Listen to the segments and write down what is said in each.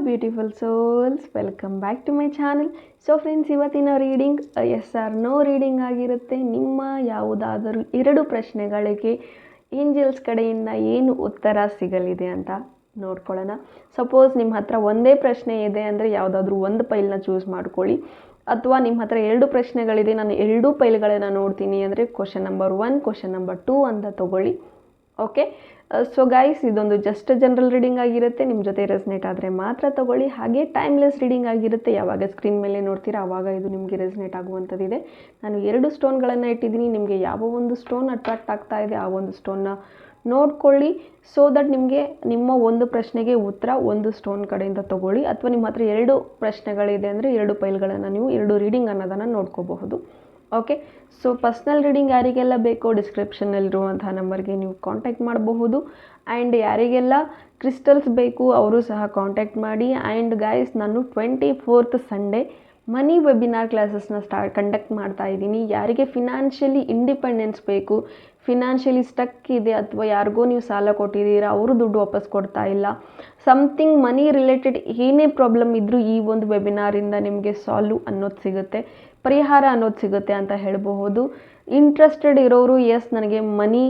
Beautiful souls, welcome back to my channel. So friends, ಇವತ್ತಿನ reading yes or no reading ಆಗಿರುತ್ತೆ. ನಿಮ್ಮ ಯಾವುದಾದರೂ 2 ಪ್ರಶ್ನೆಗಳಿಗೆ ಏಂಜಲ್ಸ್ ಕಡೆಯಿಂದ ಏನು ಉತ್ತರ ಸಿಗಲಿದೆ ಅಂತ ನೋಡ್ಕೊಳ್ಳೋಣ. ಸಪೋಸ್ ನಿಮ್ಮ ಹತ್ರ ಒಂದೇ ಪ್ರಶ್ನೆ ಇದೆ ಅಂದರೆ ಯಾವುದಾದ್ರೂ ಒಂದು ಪೈಲ್ನ ಚೂಸ್ ಮಾಡ್ಕೊಳ್ಳಿ. ಅಥವಾ ನಿಮ್ಮ ಹತ್ರ 2 ಪ್ರಶ್ನೆಗಳಿದೆ, ನಾನು 2 ಪೈಲ್ಗಳನ್ನು ನೋಡ್ತೀನಿ ಅಂದರೆ ಕ್ವಶನ್ ನಂಬರ್ 1, ಕ್ವಶನ್ ನಂಬರ್ 2 ಅಂತ ತೊಗೊಳ್ಳಿ. ಓಕೆ, ಸೊ ಗೈಸ್, ಇದೊಂದು ಜಸ್ಟ್ ಜನರಲ್ ರೀಡಿಂಗ್ ಆಗಿರುತ್ತೆ. ನಿಮ್ಮ ಜೊತೆ ರೆಸ್ನೇಟ್ ಆದರೆ ಮಾತ್ರ ತೊಗೊಳ್ಳಿ. ಹಾಗೆ ಟೈಮ್ಲೆಸ್ ರೀಡಿಂಗ್ ಆಗಿರುತ್ತೆ. ಯಾವಾಗ ಸ್ಕ್ರೀನ್ ಮೇಲೆ ನೋಡ್ತೀರಾ ಆವಾಗ ಇದು ನಿಮಗೆ ರೆಸ್ನೇಟ್ ಆಗುವಂಥದ್ದಿದೆ. ನಾನು 2 ಸ್ಟೋನ್ಗಳನ್ನು ಇಟ್ಟಿದ್ದೀನಿ. ನಿಮಗೆ ಯಾವ ಒಂದು ಸ್ಟೋನ್ ಅಟ್ರಾಕ್ಟ್ ಆಗ್ತಾ ಇದೆ ಆ ಒಂದು ಸ್ಟೋನ್ನ ನೋಡ್ಕೊಳ್ಳಿ. ಸೊ ದಟ್ ನಿಮಗೆ ನಿಮ್ಮ ಒಂದು ಪ್ರಶ್ನೆಗೆ ಉತ್ತರ ಒಂದು ಸ್ಟೋನ್ ಕಡೆಯಿಂದ ತೊಗೊಳ್ಳಿ. ಅಥವಾ ನಿಮ್ಮ ಹತ್ರ 2 ಪ್ರಶ್ನೆಗಳಿದೆ ಅಂದರೆ 2 ಪೈಲ್ಗಳನ್ನು ನೀವು 2 ರೀಡಿಂಗ್ ಅನ್ನೋದನ್ನು ನೋಡ್ಕೋಬಹುದು. ಓಕೆ, ಸೊ ಪರ್ಸ್ನಲ್ ರೀಡಿಂಗ್ ಯಾರಿಗೆಲ್ಲ ಬೇಕೋ ಡಿಸ್ಕ್ರಿಪ್ಷನ್ನಲ್ಲಿರುವಂತಹ ನಂಬರ್ಗೆ ನೀವು ಕಾಂಟ್ಯಾಕ್ಟ್ ಮಾಡಬಹುದು. ಆ್ಯಂಡ್ ಯಾರಿಗೆಲ್ಲ ಕ್ರಿಸ್ಟಲ್ಸ್ ಬೇಕು ಅವರು ಸಹ ಕಾಂಟ್ಯಾಕ್ಟ್ ಮಾಡಿ. ಆ್ಯಂಡ್ ಗೈಸ್, ನಾನು 24th ಸಂಡೇ ಮನಿ ವೆಬಿನಾರ್ ಕ್ಲಾಸಸ್ನ ಕಂಡಕ್ಟ್ ಮಾಡ್ತಾ ಇದ್ದೀನಿ. ಯಾರಿಗೆ ಫಿನಾನ್ಷಿಯಲಿ ಇಂಡಿಪೆಂಡೆನ್ಸ್ ಬೇಕು, ಫಿನಾನ್ಷಿಯಲಿ ಸ್ಟಕ್ ಇದೆ, ಅಥವಾ ಯಾರಿಗೋ ನೀವು ಸಾಲ ಕೊಟ್ಟಿದ್ದೀರಾ ಅವರು ದುಡ್ಡು ವಾಪಸ್ ಕೊಡ್ತಾ ಇಲ್ಲ, ಸಮಥಿಂಗ್ ಮನಿ ರಿಲೇಟೆಡ್ ಏನೇ ಪ್ರಾಬ್ಲಮ್ ಇದ್ದರೂ ಈ ಒಂದು ವೆಬಿನಾರಿಂದ ನಿಮಗೆ ಸಾಲ್ವ್ ಅನ್ನೋದು ಸಿಗುತ್ತೆ, ಪರಿಹಾರ ಅನ್ನೋದು ಸಿಗುತ್ತೆ ಅಂತ ಹೇಳಬಹುದು. ಇಂಟ್ರೆಸ್ಟೆಡ್ ಇರೋರು, ಎಸ್ ನನಗೆ ಮನಿ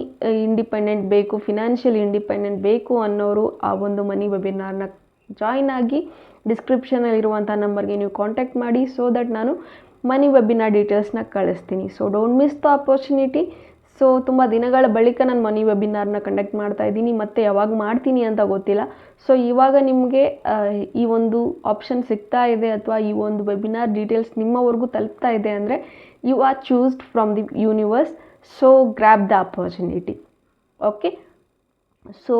ಇಂಡಿಪೆಂಡೆಂಟ್ ಬೇಕು, ಫಿನಾನ್ಷಿಯಲ್ ಇಂಡಿಪೆಂಡೆಂಟ್ ಬೇಕು ಅನ್ನೋರು ಆ ಒಂದು ಮನಿ ವೆಬಿನಾರ್ನ ಜಾಯ್ನ್ ಆಗಿ ಡಿಸ್ಕ್ರಿಪ್ಷನಲ್ಲಿರುವಂಥ ನಂಬರ್ಗೆ ನೀವು ಕಾಂಟ್ಯಾಕ್ಟ್ ಮಾಡಿ. ಸೊ ದಟ್ ನಾನು ಮನಿ ವೆಬಿನಾರ್ ಡೀಟೇಲ್ಸ್ನ ಕಳಿಸ್ತೀನಿ. So don't miss the opportunity. So ತುಂಬ ದಿನಗಳ ಬಳಿಕ ನಾನು ಮನಿ ವೆಬಿನಾರ್ನ ಕಂಡಕ್ಟ್ ಮಾಡ್ತಾ ಇದ್ದೀನಿ. ಮತ್ತೆ ಯಾವಾಗ ಮಾಡ್ತೀನಿ ಅಂತ ಗೊತ್ತಿಲ್ಲ. ಸೊ ಇವಾಗ ನಿಮಗೆ ಈ ಒಂದು ಆಪ್ಷನ್ ಸಿಗ್ತಾ ಇದೆ ಅಥವಾ ಈ ಒಂದು ವೆಬಿನಾರ್ ಡೀಟೇಲ್ಸ್ ನಿಮ್ಮವರೆಗೂ ತಲುಪ್ತಾ ಇದೆ ಅಂದರೆ you are chosen from the universe. So grab the opportunity. Okay, so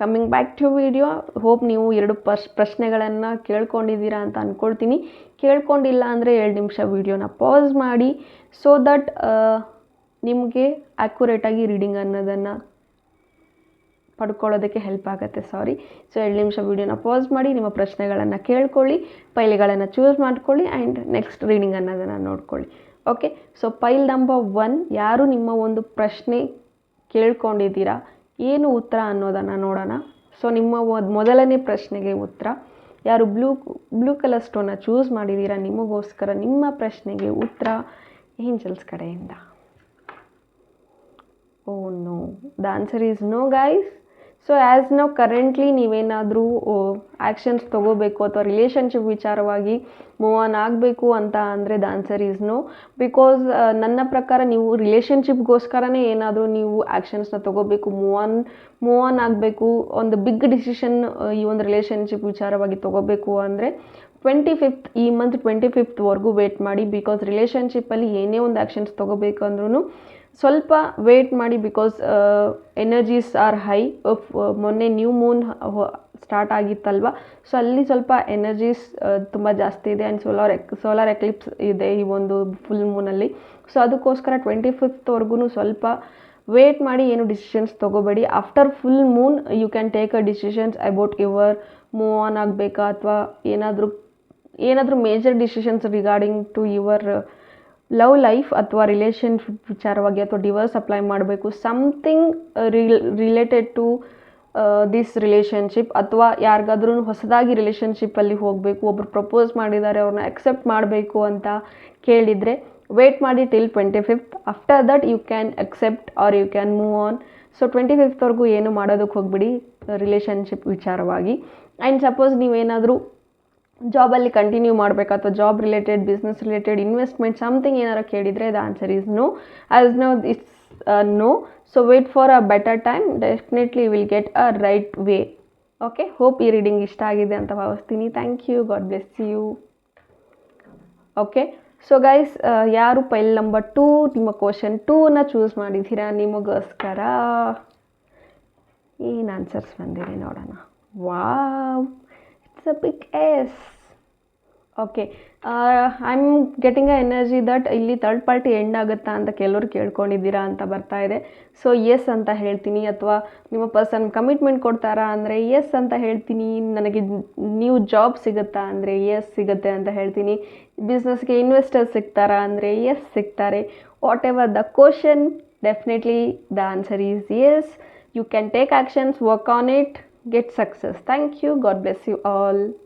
coming back to video. Hope ನೀವು 2 ಪ್ರಶ್ನೆಗಳನ್ನು ಕೇಳ್ಕೊಂಡಿದ್ದೀರಾ ಅಂತ ಅಂದ್ಕೊಳ್ತೀನಿ. ಕೇಳ್ಕೊಂಡಿಲ್ಲ ಅಂದರೆ 2 ನಿಮಿಷ ವಿಡಿಯೋನ ಪಾಸ್ ಮಾಡಿ. ಸೊ ದಟ್ ನಿಮಗೆ ಆ್ಯಕ್ಯುರೇಟಾಗಿ ರೀಡಿಂಗ್ ಅನ್ನೋದನ್ನು ಪಡ್ಕೊಳ್ಳೋದಕ್ಕೆ ಹೆಲ್ಪ್ ಆಗುತ್ತೆ. ಸೊ 2 ನಿಮಿಷ ವಿಡಿಯೋನ ಪಾಸ್ ಮಾಡಿ, ನಿಮ್ಮ ಪ್ರಶ್ನೆಗಳನ್ನು ಕೇಳ್ಕೊಳ್ಳಿ, ಪೈಲ್ಗಳನ್ನು ಚೂಸ್ ಮಾಡ್ಕೊಳ್ಳಿ, ಆ್ಯಂಡ್ ನೆಕ್ಸ್ಟ್ ರೀಡಿಂಗ್ ಅನ್ನೋದನ್ನು ನೋಡ್ಕೊಳ್ಳಿ. ಓಕೆ, ಸೊ ಪೈಲ್ ನಂಬರ್ 1, ಯಾರು ನಿಮ್ಮ ಒಂದು ಪ್ರಶ್ನೆ ಕೇಳ್ಕೊಂಡಿದ್ದೀರಾ, ಏನು ಉತ್ತರ ಅನ್ನೋದನ್ನು ನೋಡೋಣ. ಸೊ ನಿಮ್ಮ ಮೊದಲನೇ ಪ್ರಶ್ನೆಗೆ ಉತ್ತರ, ಯಾರು ಬ್ಲೂ ಕಲರ್ ಸ್ಟೋನ್ನ ಚೂಸ್ ಮಾಡಿದ್ದೀರಾ ನಿಮಗೋಸ್ಕರ ನಿಮ್ಮ ಪ್ರಶ್ನೆಗೆ ಉತ್ತರ ಏಂಜಲ್ಸ್ ಕಡೆಯಿಂದ. Oh no, the answer is no guys. So as ನಾವು ಕರೆಂಟ್ಲಿ ನೀವೇನಾದರೂ ಆ್ಯಕ್ಷನ್ಸ್ ತೊಗೋಬೇಕು ಅಥವಾ ರಿಲೇಷನ್ಶಿಪ್ ವಿಚಾರವಾಗಿ ಮೂವ್ ಆನ್ ಆಗಬೇಕು ಅಂತ ಅಂದರೆ the answer is no. Because ನನ್ನ ಪ್ರಕಾರ ನೀವು ರಿಲೇಷನ್ಶಿಪ್ಗೋಸ್ಕರನೇ ಏನಾದರೂ ನೀವು ಆ್ಯಕ್ಷನ್ಸ್ನ ತೊಗೋಬೇಕು, ಮೂವ್ ಆನ್ ಆಗಬೇಕು, ಒಂದು ಬಿಗ್ ಡಿಸಿಷನ್ ಈ ಒಂದು ರಿಲೇಷನ್ಶಿಪ್ ವಿಚಾರವಾಗಿ ತೊಗೋಬೇಕು ಅಂದರೆ 25th, ಈ ಮಂತ್ 25th ವೇಟ್ ಮಾಡಿ. ಬಿಕಾಸ್ ರಿಲೇಷನ್ಶಿಪ್ಪಲ್ಲಿ ಏನೇ ಒಂದು ಆ್ಯಕ್ಷನ್ಸ್ ತೊಗೋಬೇಕು ಅಂದ್ರೂ ಸ್ವಲ್ಪ ವೇಟ್ ಮಾಡಿ. Because energies are high. ಮೊನ್ನೆ ನ್ಯೂ ಮೂನ್ ಸ್ಟಾರ್ಟ್ ಆಗಿತ್ತಲ್ವ, ಸೊ ಅಲ್ಲಿ ಸ್ವಲ್ಪ ಎನರ್ಜೀಸ್ ತುಂಬ ಜಾಸ್ತಿ ಇದೆ. ಆ್ಯಂಡ್ ಸೋಲಾರ್ ಎಕ್ಲಿಪ್ಸ್ ಇದೆ ಈ ಒಂದು ಫುಲ್ ಮೂನಲ್ಲಿ. ಸೊ ಅದಕ್ಕೋಸ್ಕರ 25th ಸ್ವಲ್ಪ ವೇಟ್ ಮಾಡಿ, ಏನು ಡಿಸಿಷನ್ಸ್ ತೊಗೋಬೇಡಿ. After full moon you can take a decisions about your move on ಆಗಬೇಕಾ ಅಥವಾ ಏನಾದರೂ major decisions regarding to your love life ಅಥವಾ ರಿಲೇಷನ್ಶಿಪ್ ವಿಚಾರವಾಗಿ, ಅಥವಾ ಡಿವೋರ್ಸ್ ಅಪ್ಲೈ ಮಾಡಬೇಕು, something related to this relationship, ಅಥವಾ ಯಾರಿಗಾದ್ರೂ ಹೊಸದಾಗಿ ರಿಲೇಷನ್ಶಿಪ್ಪಲ್ಲಿ ಹೋಗಬೇಕು, ಒಬ್ಬರು ಪ್ರಪೋಸ್ ಮಾಡಿದ್ದಾರೆ ಅವ್ರನ್ನ ಅಕ್ಸೆಪ್ಟ್ ಮಾಡಬೇಕು ಅಂತ ಕೇಳಿದರೆ ವೇಟ್ ಮಾಡಿ till 25th. After that you can accept or you can move on. So 25th ಏನು ಮಾಡೋದಕ್ಕೆ ಹೋಗ್ಬಿಡಿ ರಿಲೇಷನ್ಶಿಪ್ ವಿಚಾರವಾಗಿ. ಆ್ಯಂಡ್ ಸಪೋಸ್ ನೀವೇನಾದರೂ ಜಾಬಲ್ಲಿ ಕಂಟಿನ್ಯೂ ಮಾಡಬೇಕು ಅಥವಾ job related, business related, investment something ಏನಾರು ಕೇಳಿದರೆ the answer is no. As no it's no. So wait for a better time. Definitely will get a right way. Okay, hope ಈ reading ಇಷ್ಟ ಆಗಿದೆ ಅಂತ ಭಾವಿಸ್ತೀನಿ. Thank you, god bless you. Okay, so guys, ಯಾರು pile number 2 ನಿಮ್ಮ question 2ನ choose ಮಾಡಿದ್ದೀರಾ ನಿಮಗೋಸ್ಕರ ಏನು ಆನ್ಸರ್ಸ್ ಬಂದಿದೆ ನೋಡೋಣ. Wow, it's a big yes. Okay, I am getting a energy that ಇಲ್ಲಿ ಥರ್ಡ್ ಪಾರ್ಟಿ ಎಂಡ್ ಆಗುತ್ತಾ ಅಂತ ಕೆಲವರು ಕೇಳ್ಕೊಂಡಿದ್ದೀರಾ ಅಂತ ಬರ್ತಾ ಇದೆ. ಸೊ ಎಸ್ ಅಂತ ಹೇಳ್ತೀನಿ. ಅಥವಾ ನಿಮ್ಮ ಪರ್ಸನ್ ಕಮಿಟ್ಮೆಂಟ್ ಕೊಡ್ತಾರಾ ಅಂದರೆ ಎಸ್ ಅಂತ ಹೇಳ್ತೀನಿ. ನನಗೆ ನ್ಯೂ ಜಾಬ್ ಸಿಗುತ್ತಾ ಅಂದರೆ ಎಸ್ ಸಿಗುತ್ತೆ ಅಂತ ಹೇಳ್ತೀನಿ. ಬಿಸ್ನೆಸ್ಗೆ ಇನ್ವೆಸ್ಟರ್ಸ್ ಸಿಗ್ತಾರಾ ಅಂದರೆ ಎಸ್ ಸಿಗ್ತಾರೆ. Whatever the question, definitely the answer is yes. You can take actions, work on it, get success. Thank you. God bless you all.